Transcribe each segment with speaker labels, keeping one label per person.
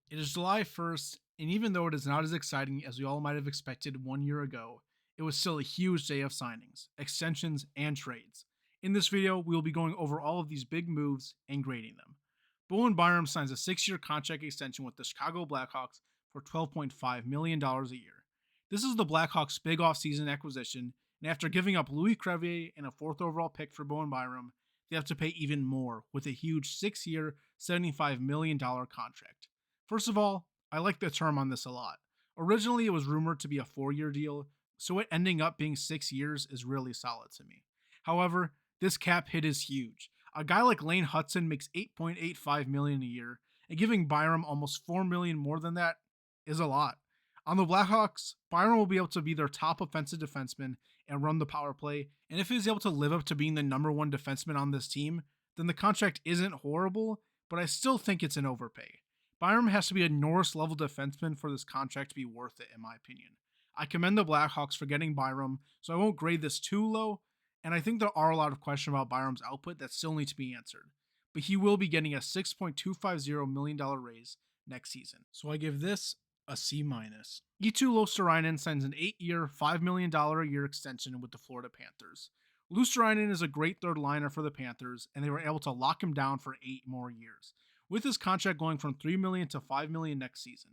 Speaker 1: It is July 1st, and even though it is not as exciting as we all might have expected 1 year ago, it was still a huge day of signings, extensions, and trades. In this video, we will be going over all of these big moves and grading them. Bowen Byram signs a 6-year contract extension with the Chicago Blackhawks for $12.5 million a year. This is the Blackhawks' big offseason acquisition, and after giving up Louis Crevier and a 4th overall pick for Bowen Byram, they have to pay even more with a huge 6-year, $75 million contract. First of all, I like the term on this a lot. Originally, it was rumored to be a 4-year deal, so it ending up being 6 years is really solid to me. However, this cap hit is huge. A guy like Lane Hudson makes $8.85 million a year, and giving Byram almost $4 million more than that is a lot. On the Blackhawks, Byram will be able to be their top offensive defenseman and run the power play, and if he's able to live up to being the number one defenseman on this team, then the contract isn't horrible, but I still think it's an overpay. Byram has to be a Norris level defenseman for this contract to be worth it, in my opinion. I commend the Blackhawks for getting Byram, so I won't grade this too low, and I think there are a lot of questions about Byram's output that still need to be answered. But he will be getting a $6.250 million raise next season. So I give this a C minus. Eetu Luostarinen signs an 8-year, $5 million a year extension with the Florida Panthers. Luostarinen is a great third liner for the Panthers, and they were able to lock him down for 8 more years, with his contract going from $3 million to $5 million next season.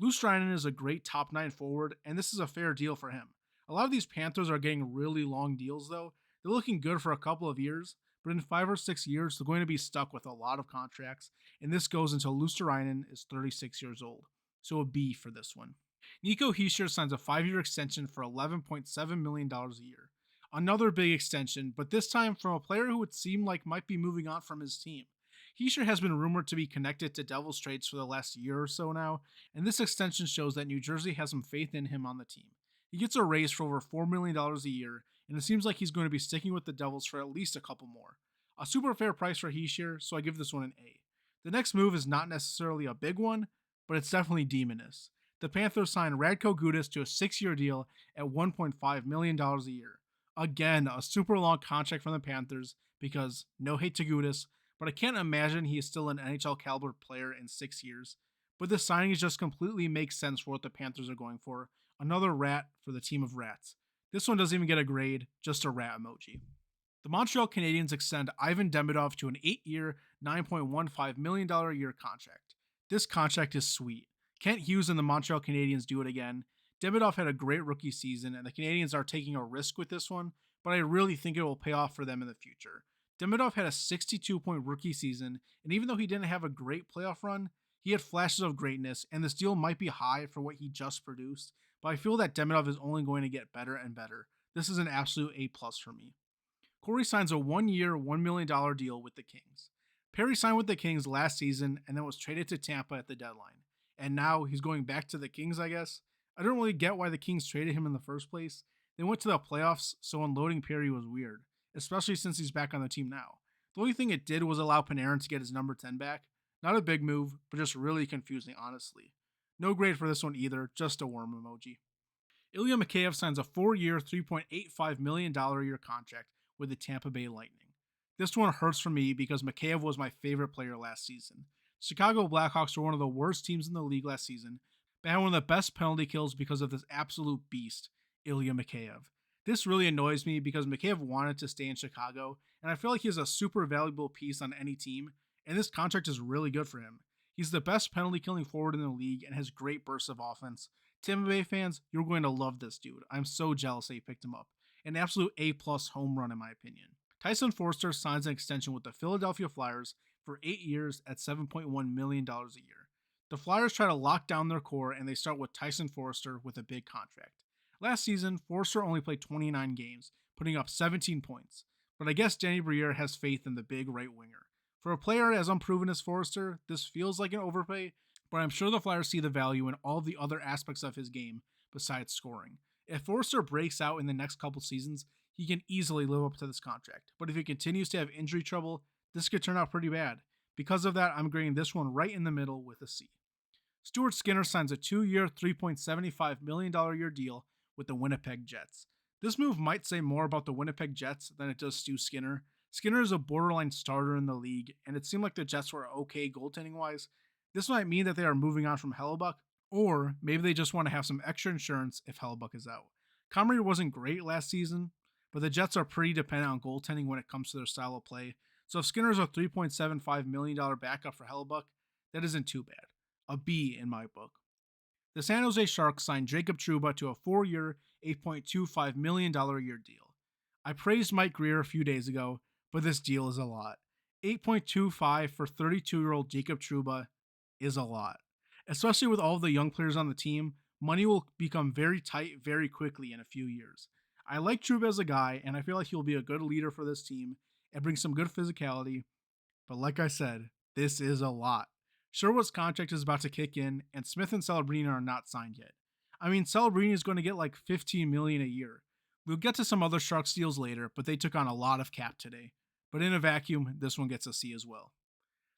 Speaker 1: Luostarinen is a great top 9 forward, and this is a fair deal for him. A lot of these Panthers are getting really long deals, though. They're looking good for a couple of years, but in 5 or 6 years, they're going to be stuck with a lot of contracts, and this goes until Luostarinen is 36 years old. So a B for this one. Nico Hischier signs a 5-year extension for $11.7 million a year. Another big extension, but this time from a player who would seem like might be moving on from his team. Hischier has been rumored to be connected to Devils trades for the last year or so now, and this extension shows that New Jersey has some faith in him on the team. He gets a raise for over $4 million a year, and it seems like he's going to be sticking with the Devils for at least a couple more. A super fair price for Hischier, so I give this one an A. The next move is not necessarily a big one, but it's definitely demonous. The Panthers signed Radko Gudas to a 6-year deal at $1.5 million a year. Again, a super long contract from the Panthers because, no hate to Gudas, but I can't imagine he is still an NHL caliber player in 6 years. But this signing just completely makes sense for what the Panthers are going for. Another rat for the team of rats. This one doesn't even get a grade, just a rat emoji. The Montreal Canadiens extend Ivan Demidov to an 8-year, $9.15 million a year contract. This contract is sweet. Kent Hughes and the Montreal Canadiens do it again. Demidov had a great rookie season, and the Canadiens are taking a risk with this one, but I really think it will pay off for them in the future. Demidov had a 62-point rookie season, and even though he didn't have a great playoff run, he had flashes of greatness, and this deal might be high for what he just produced, but I feel that Demidov is only going to get better and better. This is an absolute A+ for me. Corey signs a 1-year, $1 million deal with the Kings. Perry signed with the Kings last season and then was traded to Tampa at the deadline. And now he's going back to the Kings, I guess. I don't really get why the Kings traded him in the first place. They went to the playoffs, so unloading Perry was weird, especially since he's back on the team now. The only thing it did was allow Panarin to get his number 10 back. Not a big move, but just really confusing, honestly. No grade for this one either, just a worm emoji. Ilya Mikheyev signs a 4-year, $3.85 million a year contract with the Tampa Bay Lightning. This one hurts for me because Mikheyev was my favorite player last season. Chicago Blackhawks were one of the worst teams in the league last season, but had one of the best penalty kills because of this absolute beast, Ilya Mikheyev. This really annoys me because Mikheyev wanted to stay in Chicago, and I feel like he's a super valuable piece on any team, and this contract is really good for him. He's the best penalty killing forward in the league and has great bursts of offense. Tampa Bay fans, you're going to love this dude. I'm so jealous that you picked him up. An absolute A+ home run in my opinion. Tyson Foerster signs an extension with the Philadelphia Flyers for 8 years at $7.1 million a year. The Flyers try to lock down their core and they start with Tyson Foerster with a big contract. Last season, Foerster only played 29 games, putting up 17 points, but I guess Danny Briere has faith in the big right winger. For a player as unproven as Foerster, this feels like an overpay, but I'm sure the Flyers see the value in all the other aspects of his game besides scoring. If Foerster breaks out in the next couple seasons, he can easily live up to this contract. But if he continues to have injury trouble, this could turn out pretty bad. Because of that, I'm grading this one right in the middle with a C. Stuart Skinner signs a 2-year, $3.75 million a year deal with the Winnipeg Jets. This move might say more about the Winnipeg Jets than it does Stu Skinner. Skinner is a borderline starter in the league, and it seemed like the Jets were okay goaltending wise. This might mean that they are moving on from Hellebuck, or maybe they just want to have some extra insurance if Hellebuck is out. Comrie wasn't great last season, but the Jets are pretty dependent on goaltending when it comes to their style of play, so if Skinner's a $3.75 million backup for Hellebuck, that isn't too bad. A B in my book. The San Jose Sharks signed Jacob Trouba to a 4-year, $8.25 million a year deal. I praised Mike Greer a few days ago, but this deal is a lot. 8.25 for 32-year-old Jacob Trouba is a lot. Especially with all of the young players on the team, money will become very tight very quickly in a few years. I like Trouba as a guy, and I feel like he'll be a good leader for this team and bring some good physicality, but like I said, this is a lot. Sherwood's contract is about to kick in, and Smith and Celebrini are not signed yet. I mean, Celebrini is going to get like $15 million a year. We'll get to some other Sharks deals later, but they took on a lot of cap today. But in a vacuum, this one gets a C as well.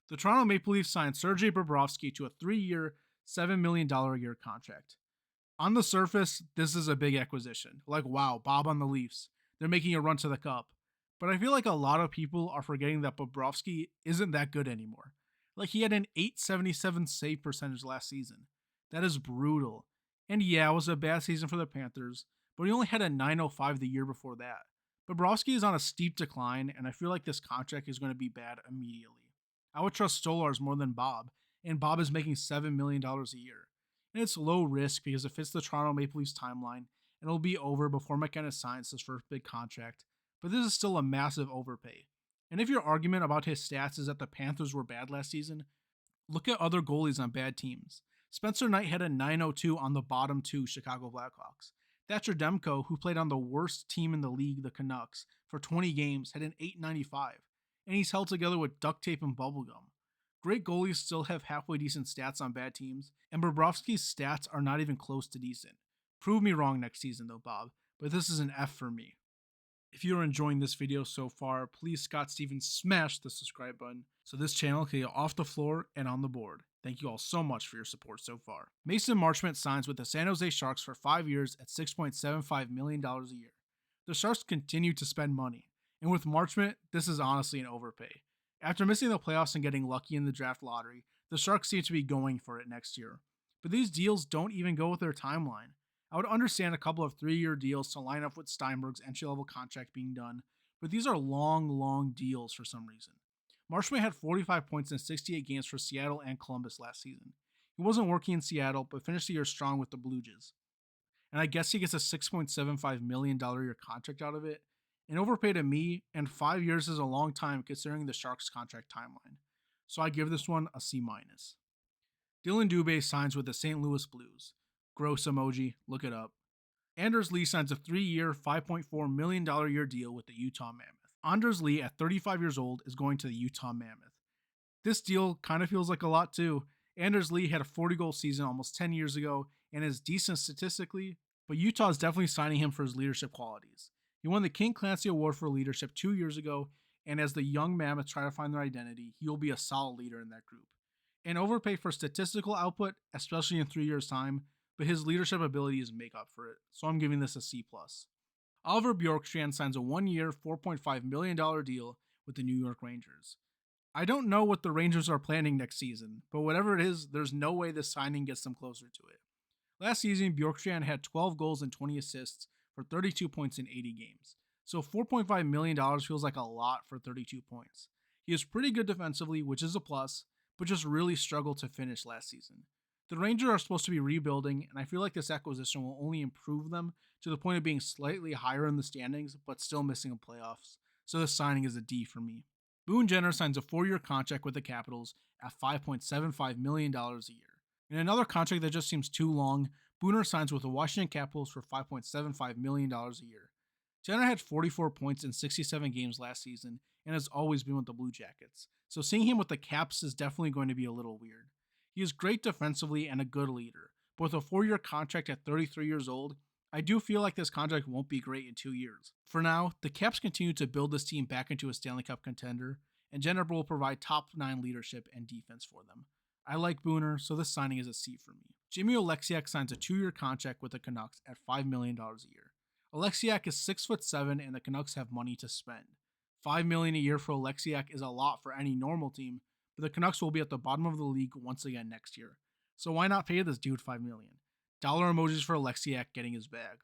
Speaker 1: The Toronto Maple Leafs signed Sergei Bobrovsky to a 3-year, $7 million a year contract. On the surface, this is a big acquisition. Like, wow, Bob on the Leafs. They're making a run to the cup. But I feel like a lot of people are forgetting that Bobrovsky isn't that good anymore. Like, he had an .877 save percentage last season. That is brutal. And yeah, it was a bad season for the Panthers, but he only had a .905 the year before that. Bobrovsky is on a steep decline, and I feel like this contract is going to be bad immediately. I would trust Stolars more than Bob, and Bob is making $7 million a year. And it's low risk because it fits the Toronto Maple Leafs timeline, and it'll be over before McKenna signs his first big contract. But this is still a massive overpay. And if your argument about his stats is that the Panthers were bad last season, look at other goalies on bad teams. Spencer Knight had a .902 on the bottom 2 Chicago Blackhawks. Thatcher Demko, who played on the worst team in the league, the Canucks, for 20 games, had an .895. And he's held together with duct tape and bubblegum. Great goalies still have halfway decent stats on bad teams, and Bobrovsky's stats are not even close to decent. Prove me wrong next season though, Bob, but this is an F for me. If you're enjoying this video so far, please Scott Stevens smash the subscribe button so this channel can get off the floor and on the board. Thank you all so much for your support so far. Mason Marchment signs with the San Jose Sharks for 5 years at $6.75 million a year. The Sharks continue to spend money, and with Marchment, this is honestly an overpay. After missing the playoffs and getting lucky in the draft lottery, the Sharks seem to be going for it next year. But these deals don't even go with their timeline. I would understand a couple of 3-year deals to line up with Steinberg's entry-level contract being done, but these are long deals for some reason. Marchment had 45 points in 68 games for Seattle and Columbus last season. He wasn't working in Seattle, but finished the year strong with the Blue Jays. And I guess he gets a $6.75 million a year contract out of it. An overpay to me, and 5 years is a long time considering the Sharks' contract timeline. So I give this one a C-. Dylan Dubé signs with the St. Louis Blues. Gross emoji, look it up. Anders Lee signs a 3-year, $5.4 million a year deal with the Utah Mammoth. Anders Lee, at 35 years old, is going to the Utah Mammoth. This deal kind of feels like a lot too. Anders Lee had a 40-goal season almost 10 years ago and is decent statistically, but Utah is definitely signing him for his leadership qualities. He won the King Clancy Award for leadership 2 years ago, and as the young Mammoth try to find their identity, he will be a solid leader in that group. An overpay for statistical output, especially in 3 years' time, but his leadership abilities make up for it, so I'm giving this a C+. Oliver Bjorkstrand signs a 1-year, $4.5 million deal with the New York Rangers. I don't know what the Rangers are planning next season, but whatever it is, there's no way this signing gets them closer to it. Last season, Bjorkstrand had 12 goals and 20 assists for 32 points in 80 games, so $4.5 million feels like a lot for 32 points. He is pretty good defensively, which is a plus, but just really struggled to finish last season. The Rangers are supposed to be rebuilding, and I feel like this acquisition will only improve them to the point of being slightly higher in the standings, but still missing the playoffs, so this signing is a D for me. Boone Jenner signs a 4-year contract with the Capitals at $5.75 million a year. In another contract that just seems too long, Booner signs with the Washington Capitals for $5.75 million a year. Jenner had 44 points in 67 games last season and has always been with the Blue Jackets, so seeing him with the Caps is definitely going to be a little weird. He is great defensively and a good leader, but with a 4-year contract at 33 years old, I do feel like this contract won't be great in 2 years. For now, the Caps continue to build this team back into a Stanley Cup contender, and Jenner will provide top 9 leadership and defense for them. I like Booner, so this signing is a C for me. Jimmy Oleksiak signs a 2-year contract with the Canucks at $5 million a year. Oleksiak is 6'7", and the Canucks have money to spend. $5 million a year for Oleksiak is a lot for any normal team, but the Canucks will be at the bottom of the league once again next year. So why not pay this dude $5 million? Dollar emojis for Alexiak getting his bag.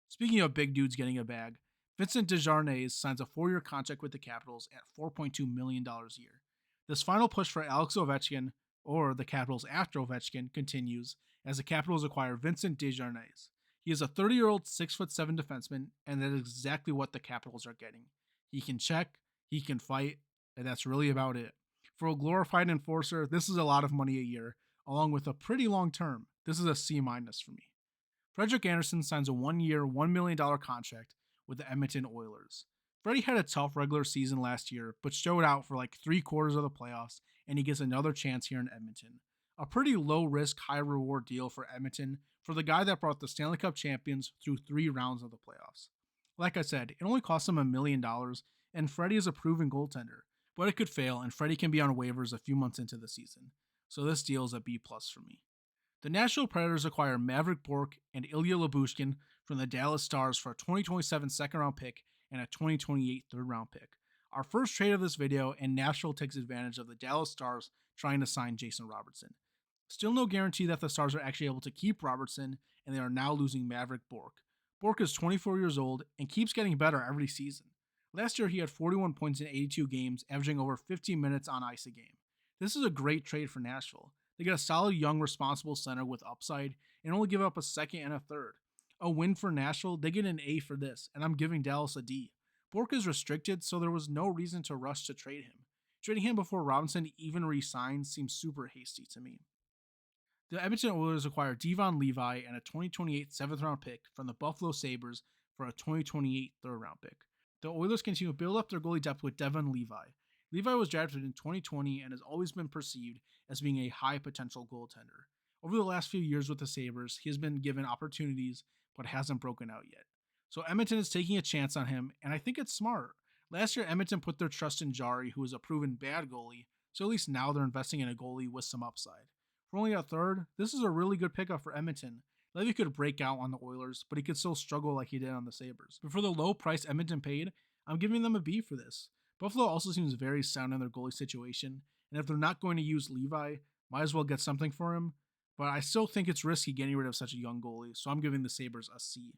Speaker 1: Speaking of big dudes getting a bag, Vincent Desjardins signs a 4-year contract with the Capitals at $4.2 million a year. This final push for Alex Ovechkin, or the Capitals after Ovechkin, continues as the Capitals acquire Vincent Desjardins. He is a 30-year-old 6'7" defenseman, and that is exactly what the Capitals are getting. He can check, he can fight, and that's really about it. For a glorified enforcer, this is a lot of money a year, along with a pretty long term. This is a C- for me. Frederik Andersen signs a 1-year, $1 million contract with the Edmonton Oilers. Freddie had a tough regular season last year, but showed out for like 3/4 of the playoffs, and he gets another chance here in Edmonton. A pretty low risk, high reward deal for Edmonton for the guy that brought the Stanley Cup champions through 3 rounds of the playoffs. Like I said, it only cost him $1 million, and Freddie is a proven goaltender, but it could fail, and Freddie can be on waivers a few months into the season. So this deal is a B+ for me. The Nashville Predators acquire Mavrik Bourque and Ilya Lyubushkin from the Dallas Stars for a 2027 second-round pick and a 2028 third-round pick. Our first trade of this video, and Nashville takes advantage of the Dallas Stars trying to sign Jason Robertson. Still no guarantee that the Stars are actually able to keep Robertson, and they are now losing Mavrik Bourque. Bourque is 24 years old and keeps getting better every season. Last year he had 41 points in 82 games, averaging over 15 minutes on ice a game. This is a great trade for Nashville. They get a solid, young, responsible center with upside and only give up a second and a third. A win for Nashville, they get an A for this, and I'm giving Dallas a D. Bourque is restricted, so there was no reason to rush to trade him. Trading him before Robinson even re-signs seems super hasty to me. The Edmonton Oilers acquire Devon Levi and a 2028 7th-round pick from the Buffalo Sabres for a 2028 3rd-round pick. The Oilers continue to build up their goalie depth with Devon Levi. Levi was drafted in 2020 and has always been perceived as being a high potential goaltender. Over the last few years with the Sabres, he has been given opportunities but hasn't broken out yet. So Edmonton is taking a chance on him, and I think it's smart. Last year, Edmonton put their trust in Jari, who is a proven bad goalie, so at least now they're investing in a goalie with some upside. For only a third, this is a really good pickup for Edmonton. Levy could break out on the Oilers, but he could still struggle like he did on the Sabres. But for the low price Edmonton paid, I'm giving them a B for this. Buffalo also seems very sound in their goalie situation, and if they're not going to use Levi, might as well get something for him. But I still think it's risky getting rid of such a young goalie, so I'm giving the Sabres a C.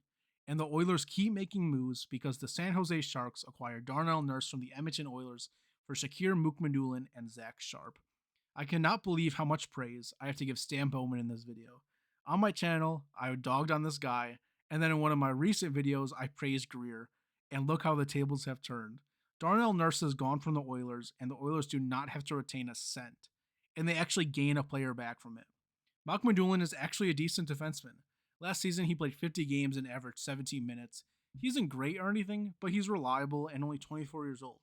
Speaker 1: And the Oilers keep making moves because the San Jose Sharks acquired Darnell Nurse from the Edmonton Oilers for Shakir Mukmadulin and Zach Sharp. I cannot believe how much praise I have to give Stan Bowman in this video. On my channel, I dogged on this guy, and then in one of my recent videos, I praised Greer, and look how the tables have turned. Darnell Nurse is gone from the Oilers, and the Oilers do not have to retain a cent, and they actually gain a player back from it. Mukmadulin is actually a decent defenseman. Last season, he played 50 games and averaged 17 minutes. He isn't great or anything, but he's reliable and only 24 years old.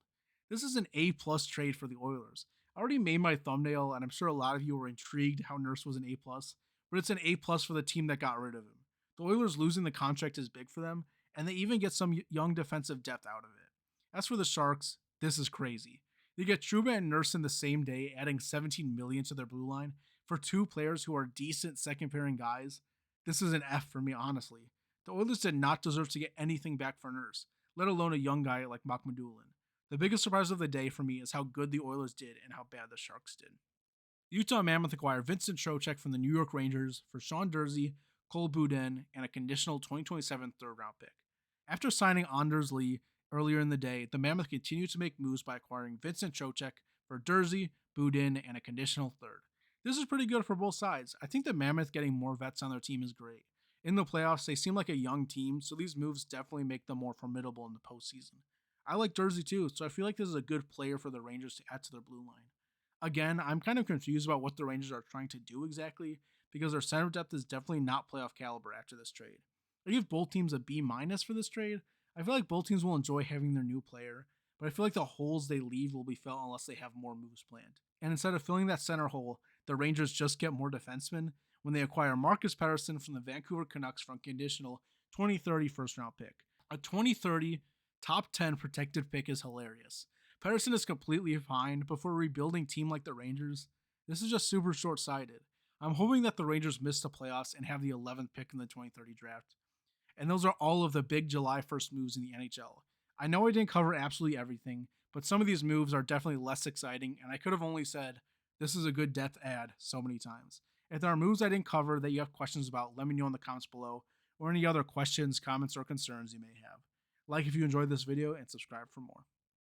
Speaker 1: This is an A+ trade for the Oilers. I already made my thumbnail, and I'm sure a lot of you were intrigued how Nurse was an A+, but it's an A+ for the team that got rid of him. The Oilers losing the contract is big for them, and they even get some young defensive depth out of it. As for the Sharks, this is crazy. They get Trouba and Nurse in the same day, adding $17 million to their blue line for 2 players who are decent second-pairing guys. This is an F for me, honestly. The Oilers did not deserve to get anything back for Nurse, let alone a young guy like Mukmadulin. The biggest surprise of the day for me is how good the Oilers did and how bad the Sharks did. Utah Mammoth acquired Vincent Trocheck from the New York Rangers for Sean Durzi, Cole Boudin, and a conditional 2027 third-round pick. After signing Anders Lee earlier in the day, the Mammoth continued to make moves by acquiring Vincent Trocheck for Durzi, Boudin, and a conditional third. This is pretty good for both sides. I think the Mammoth getting more vets on their team is great. In the playoffs, they seem like a young team, so these moves definitely make them more formidable in the postseason. I like Durzi too, so I feel like this is a good player for the Rangers to add to their blue line. Again, I'm kind of confused about what the Rangers are trying to do exactly, because their center depth is definitely not playoff caliber after this trade. I give both teams a B- for this trade. I feel like both teams will enjoy having their new player, but I feel like the holes they leave will be felt unless they have more moves planned. And instead of filling that center hole, the Rangers just get more defensemen when they acquire Marcus Pettersson from the Vancouver Canucks for a conditional 2030 first-round pick. A 2030 top 10 protected pick is hilarious. Pettersson is completely fine, but for a rebuilding team like the Rangers, this is just super short-sighted. I'm hoping that the Rangers miss the playoffs and have the 11th pick in the 2030 draft. And those are all of the big July 1st moves in the NHL. I know I didn't cover absolutely everything, but some of these moves are definitely less exciting, and I could have only said, this is a good depth add so many times. If there are moves I didn't cover that you have questions about, let me know in the comments below, or any other questions, comments, or concerns you may have. Like if you enjoyed this video, and subscribe for more.